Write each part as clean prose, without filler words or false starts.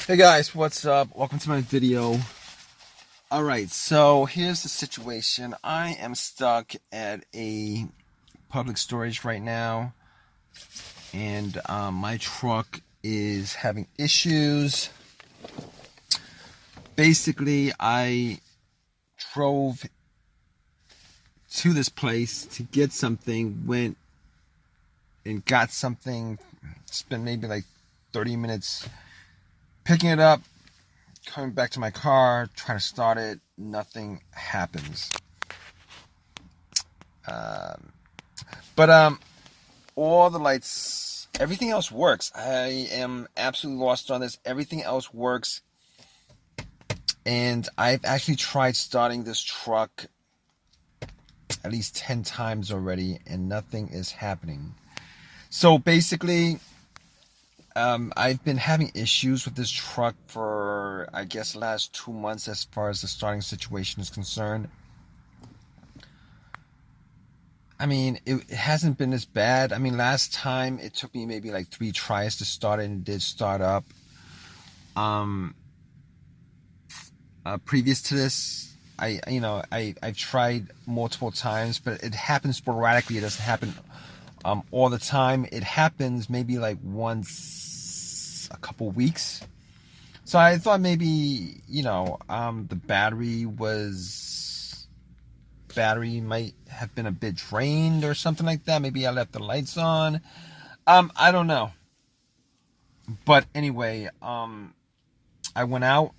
Hey guys, what's up? Welcome to my video. Alright, so here's the situation. I am stuck at a public storage right now, and my truck is having issues. Basically, I drove to this place to get something, went and got something, spent maybe like 30 minutes picking it up, coming back to my car, trying to start it, nothing happens. But all the lights, everything else works. I am absolutely lost on this. Everything else works. And I've actually tried starting this truck at least 10 times already, and nothing is happening. So basically, I've been having issues with this truck for, I guess, the last 2 months as far as the starting situation is concerned. I mean, it hasn't been as bad. I mean, last time it took me maybe like 3 tries to start it, and it did start up. Previous to this, I've tried multiple times, but it happens sporadically. It doesn't happen all the time. It happens maybe like once a couple weeks. So I thought maybe, the battery might have been a bit drained or something like that. Maybe I left the lights on. I don't know. But anyway, I went out,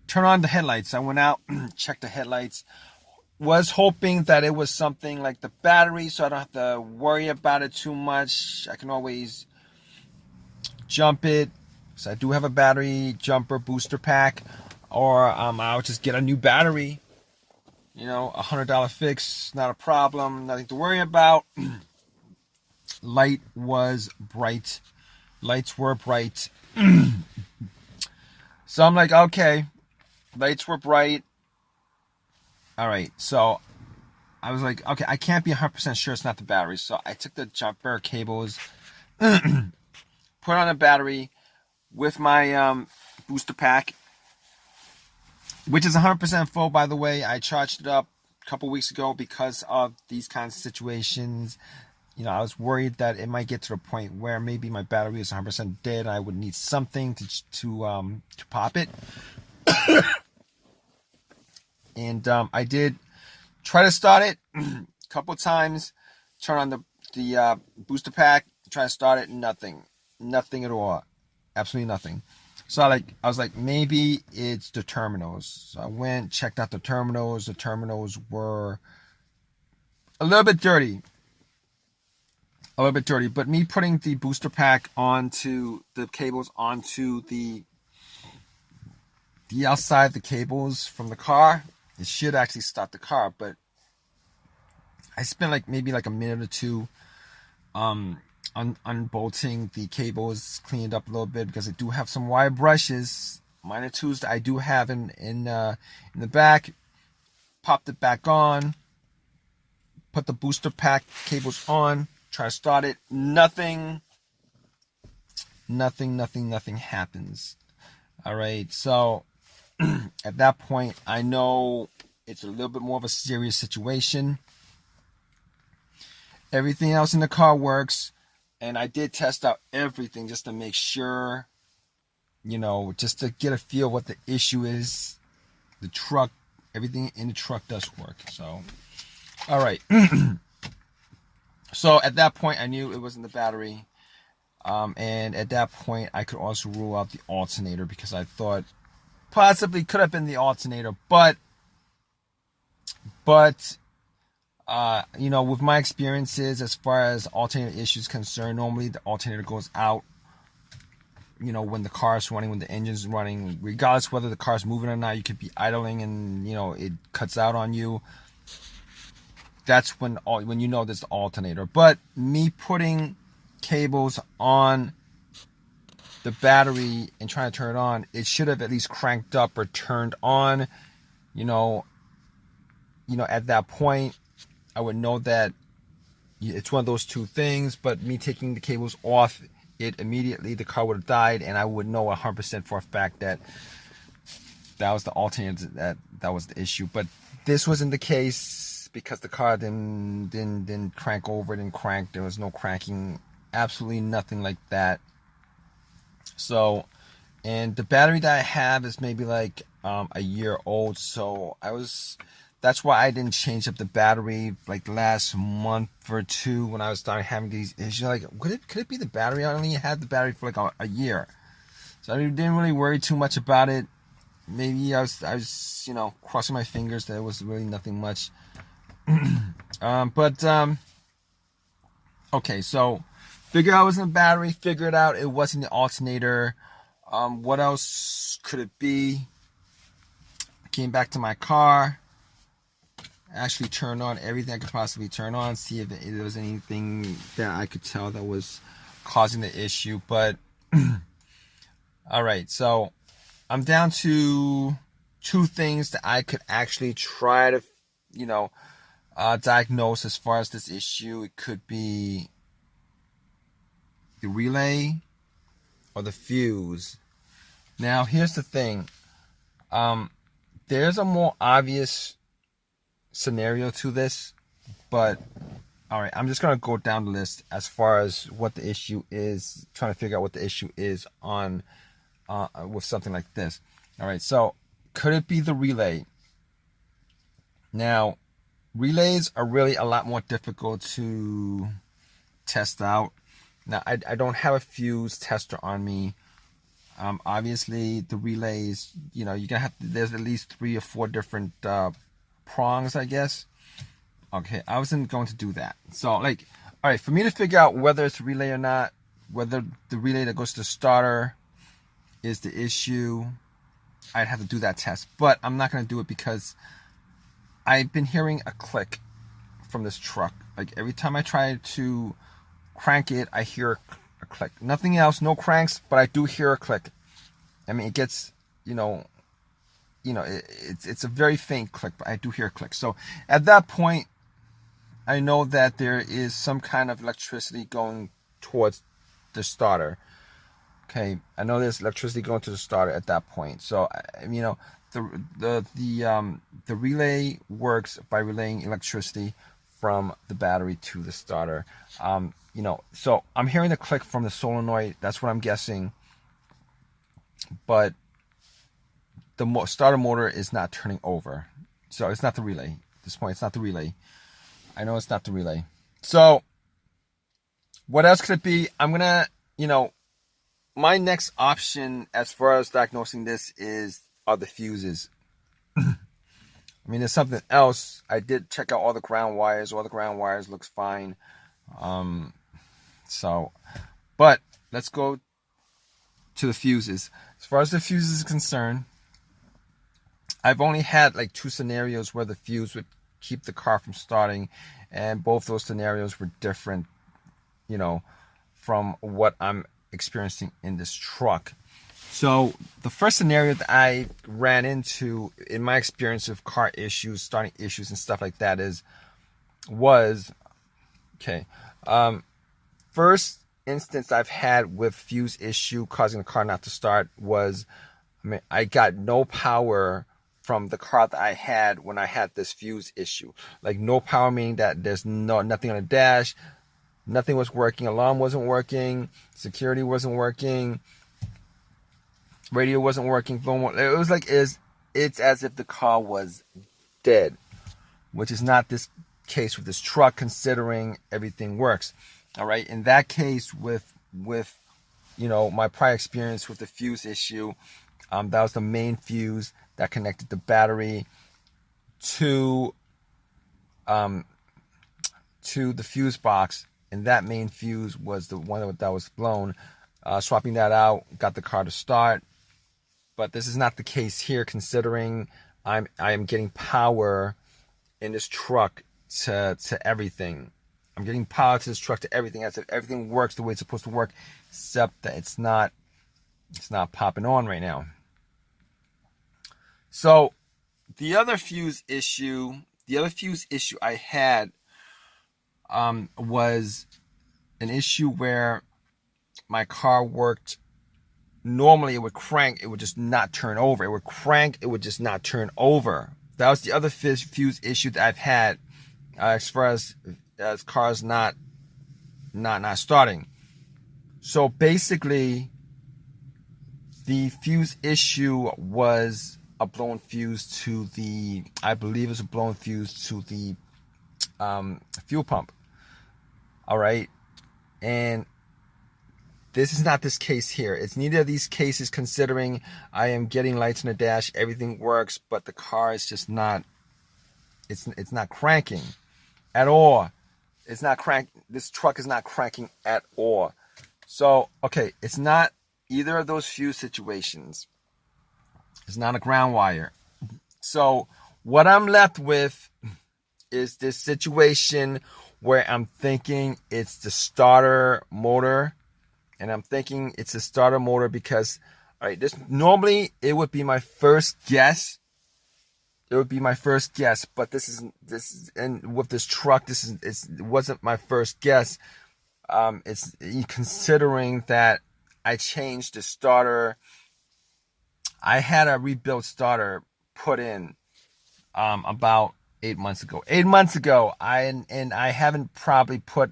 turned on the headlights. I went out, checked the headlights. Was hoping that it was something like the battery, so I don't have to worry about it too much. I can always jump it. So I do have a battery jumper booster pack, or I'll just get a new battery. $100 fix, not a problem, nothing to worry about. Lights were bright. So I'm like, okay, lights were bright. All right, so I was like, okay, I can't be 100% sure it's not the battery. So I took the jumper cables, put on a battery with my booster pack, which is 100% full, by the way. I charged it up a couple weeks ago because of these kinds of situations. I was worried that it might get to the point where maybe my battery is 100% dead. I would need something to pop it. And I did try to start it a couple times, turn on the booster pack, try to start it, nothing at all, absolutely nothing. So I was like, maybe it's the terminals. So I went, checked out the terminals. The terminals were a little bit dirty, but me putting the booster pack onto the cables, onto the outside of the cables from the car, it should actually start the car. But I spent maybe a minute or two unbolting the cables, cleaned up a little bit because I do have some wire brushes, minor tools that I do have in the back. Popped it back on, put the booster pack cables on, try to start it, nothing happens. All right, so at that point, I know it's a little bit more of a serious situation. Everything else in the car works, and I did test out everything just to make sure, just to get a feel what the issue is. The truck, everything in the truck does work. So, all right. So at that point, I knew it wasn't the battery. And at that point, I could also rule out the alternator because I thought possibly could have been the alternator, but with my experiences as far as alternator issues concerned, normally the alternator goes out, when the car is running, when the engine's running, regardless whether the car's moving or not. You could be idling and, it cuts out on you. That's when there's the alternator. But me putting cables on the battery and trying to turn it on, it should have at least cranked up or turned on. At that point, I would know that it's one of those two things. But me taking the cables off, immediately the car would have died, and I would know 100% for a fact that that was the alternator, that was the issue. But this wasn't the case because the car didn't crank over, didn't crank. There was no cranking, absolutely nothing like that. So, and the battery that I have is maybe like a year old. So that's why I didn't change up the battery like last month or two when I was starting having these issues. Like, could it be the battery? I only had the battery for like a year, so I didn't really worry too much about it. Maybe I was crossing my fingers that it was really nothing much. Okay, so figure out it wasn't the battery, figure it out it wasn't the alternator. What else could it be? Came back to my car, actually turned on everything I could possibly turn on, see if there was anything that I could tell that was causing the issue. But all right, so I'm down to 2 things that I could actually try to, diagnose as far as this issue. It could be the relay or the fuse. Now, here's the thing. There's a more obvious scenario to this, but all right, I'm just going to go down the list as far as what the issue is, trying to figure out what the issue is on with something like this. All right, so could it be the relay? Now, relays are really a lot more difficult to test out. Now, I don't have a fuse tester on me. Obviously, the relays, you're gonna have there's at least 3 or 4 different prongs, I guess. Okay, I wasn't going to do that. So, all right, for me to figure out whether it's a relay or not, whether the relay that goes to the starter is the issue, I'd have to do that test. But I'm not going to do it because I've been hearing a click from this truck. Like, every time I try to crank it, I hear a click. Nothing else, no cranks, but I do hear a click. I mean, it gets, it's a very faint click, but I do hear a click. So at that point, I know that there is some kind of electricity going towards the starter. Okay, I know there's electricity going to the starter at that point. So the relay works by relaying electricity from the battery to the starter. So I'm hearing the click from the solenoid. That's what I'm guessing. But the starter motor is not turning over. So it's not the relay. At this point, it's not the relay. I know it's not the relay. So what else could it be? I'm going to, my next option as far as diagnosing this are the fuses. I mean, there's something else. I did check out all the ground wires. All the ground wires looks fine. But let's go to the fuses. As far as the fuses is concerned, I've only had like 2 scenarios where the fuse would keep the car from starting, and both those scenarios were different, from what I'm experiencing in this truck. So the first scenario that I ran into in my experience of car issues, starting issues and stuff like that first instance I've had with fuse issue causing the car not to start was, I got no power from the car that I had when I had this fuse issue. Like, no power meaning that there's nothing on the dash, nothing was working, alarm wasn't working, security wasn't working, radio wasn't working, phone. It was like it's as if the car was dead, which is not this case with this truck, considering everything works. All right, in that case with my prior experience with the fuse issue, that was the main fuse that connected the battery to the fuse box, and that main fuse was the one that was blown. Swapping that out got the car to start. But this is not the case here, considering I am getting power in this truck to everything. I'm getting power to this truck to everything. As if everything works the way it's supposed to work, except that it's not popping on right now. So the other fuse issue I had was an issue where my car worked. Normally it would crank, it would just not turn over. It would crank, it would just not turn over. That was the other fuse issue that I've had as far as cars not starting. So basically, the fuse issue was a blown fuse to the, I believe it's a blown fuse to the fuel pump. All right, and this is not this case here. It's neither of these cases, considering I am getting lights on the dash, everything works, but the car is just not, it's not cranking at all. It's not this truck is not cranking at all. So, okay, it's not either of those fuse situations. It's not a ground wire. So, what I'm left with is this situation where I'm thinking it's the starter motor. And I'm thinking it's a starter motor because, all right, this normally it would be my first guess. It would be my first guess, but this is and with this truck, it wasn't my first guess. It's considering that I changed the starter. I had a rebuilt starter put in about 8 months ago. 8 months ago, I haven't probably put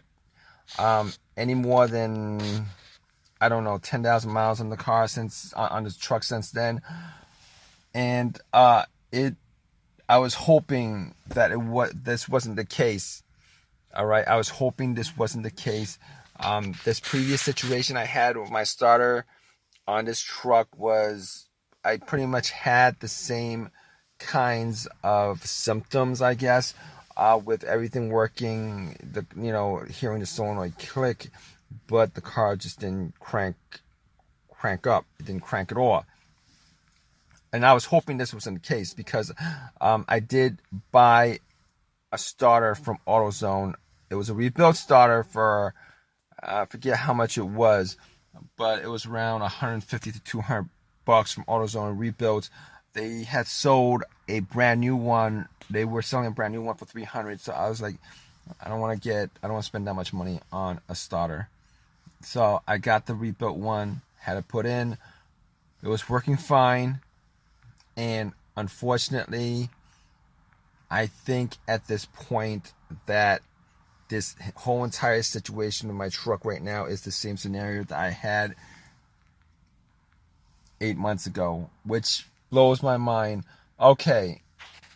any more than, I don't know, 10,000 miles on the car on the truck since then. And I was hoping that this wasn't the case. All right, I was hoping this wasn't the case. This previous situation I had with my starter on this truck was, I pretty much had the same kinds of symptoms, I guess, with everything working, hearing the solenoid click, but the car just didn't crank up. It didn't crank at all. And I was hoping this wasn't the case because I did buy a starter from AutoZone. It was a rebuilt starter for, I forget how much it was, but it was around 150 to 200 bucks from AutoZone rebuilt. They had sold a brand new one. They were selling a brand new one for 300. So I was like, I don't want to spend that much money on a starter. So I got the rebuilt one, had it put in. It was working fine. And unfortunately, I think at this point that this whole entire situation with my truck right now is the same scenario that I had 8 months ago, which blows my mind. Okay,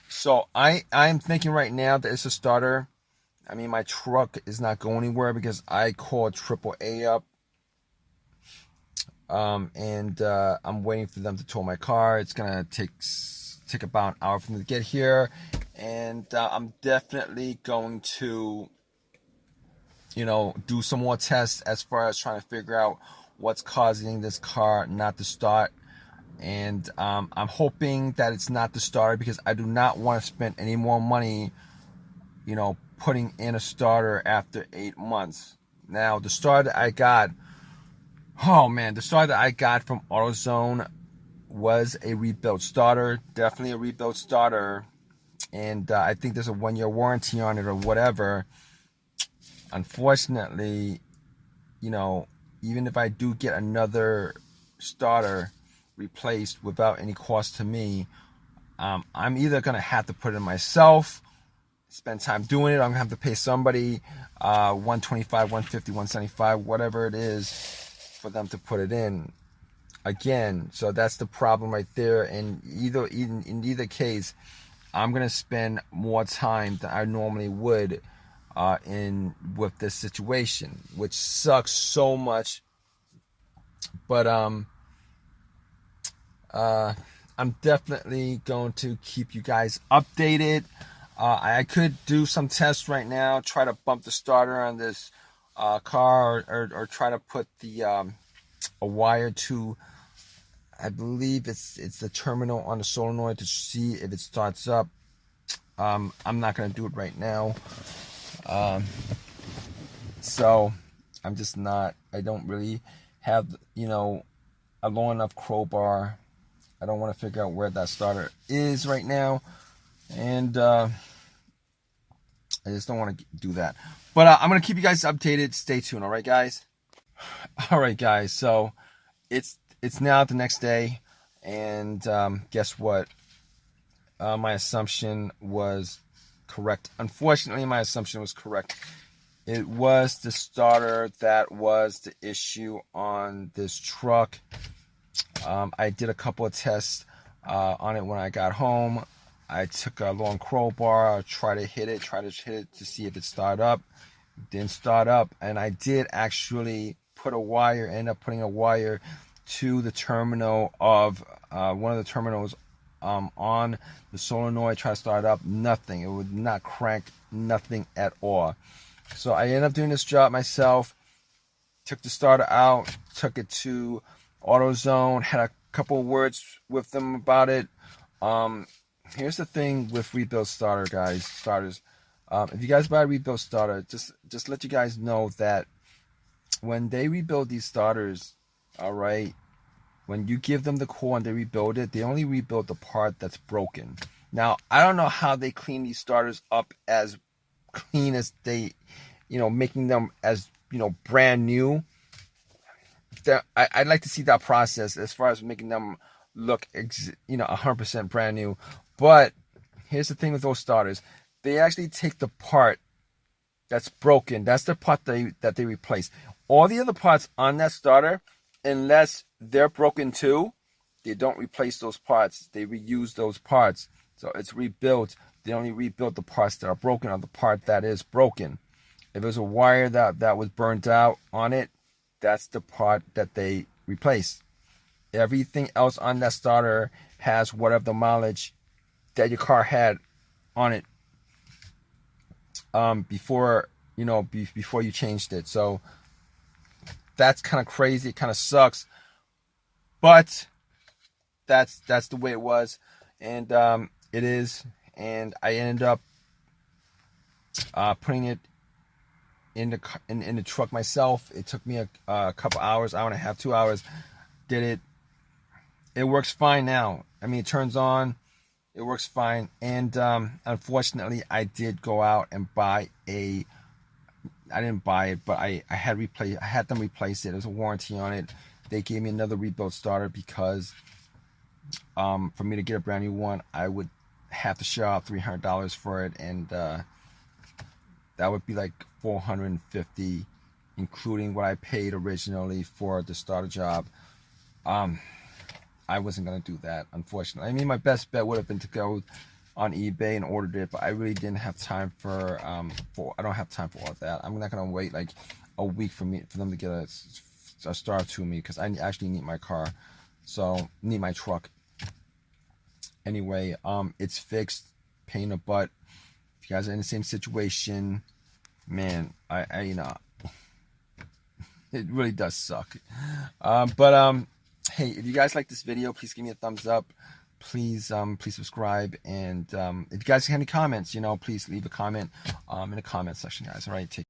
so I'm thinking right now that it's a starter. I mean, my truck is not going anywhere because I called AAA up. And I'm waiting for them to tow my car. It's gonna take about an hour for them to get here, and I'm definitely going to, do some more tests as far as trying to figure out what's causing this car not to start. And I'm hoping that it's not the starter because I do not want to spend any more money, putting in a starter after 8 months. Now, the starter that I got. Oh man, the starter that I got from AutoZone was a rebuilt starter, definitely a rebuilt starter, and I think there's a 1-year warranty on it or whatever. Unfortunately, even if I do get another starter replaced without any cost to me, I'm either gonna have to put it in myself, spend time doing it. I'm gonna have to pay somebody $125, $150, $175, whatever it is, for them to put it in again. So that's the problem right there. And in either case, I'm gonna spend more time than I normally would with this situation, which sucks so much. But I'm definitely going to keep you guys updated. I could do some tests right now, try to bump the starter on this car, or try to put the a wire to, I believe it's the terminal on the solenoid to see if it starts up. I'm not gonna do it right now. So I'm just not. I don't really have a long enough crowbar. I don't want to figure out where that starter is right now, and I just don't want to do that. But I'm gonna keep you guys updated. Stay tuned. All right, guys. All right, guys. So it's now the next day, and guess what? My assumption was correct. Unfortunately, my assumption was correct. It was the starter that was the issue on this truck. I did a couple of tests on it when I got home. I took a long crowbar, tried to hit it to see if it started up. It didn't start up, and I did actually end up putting a wire to the terminal of one of the terminals on the solenoid. Try to start it up, nothing. It would not crank, nothing at all. So I ended up doing this job myself. Took the starter out, took it to AutoZone, had a couple of words with them about it. Here's the thing with rebuild starters. If you guys buy a rebuild starter, just let you guys know that when they rebuild these starters, all right, when you give them the core and they rebuild it, they only rebuild the part that's broken. Now, I don't know how they clean these starters up as clean as they, making them as, brand new. I'd like to see that process as far as making them look, 100% brand new. But here's the thing with those starters. They actually take the part that's broken. That's the part that they replace. All the other parts on that starter, unless they're broken too, they don't replace those parts. They reuse those parts. So it's rebuilt. They only rebuild the parts that are broken or the part that is broken. If there's a wire that was burnt out on it, that's the part that they replace. Everything else on that starter has whatever the mileage that your car had on it before you changed it. So that's kind of crazy. It kind of sucks, but that's the way it was, and it is. And I ended up putting it in the truck myself. It took me a couple hours, hour and a half, 2 hours. Did it. It works fine now. I mean, it turns on. It works fine. And unfortunately, I did go out and buy I didn't buy it, but I had them replace it. There's a warranty on it. They gave me another rebuild starter because for me to get a brand new one, I would have to shell out $300 for it, and that would be like $450, including what I paid originally for the starter job. I wasn't gonna do that, unfortunately. I mean, my best bet would have been to go on eBay and ordered it, but I really didn't have time for I don't have time for all that. I'm not gonna wait like a week for them to get a starter to me, because I actually need my car, so need my truck. Anyway, it's fixed. Pain in the butt. If you guys are in the same situation, man, I it really does suck. But hey, if you guys like this video, please give me a thumbs up. Please subscribe, and if you guys have any comments, please leave a comment in the comment section, guys. All right, take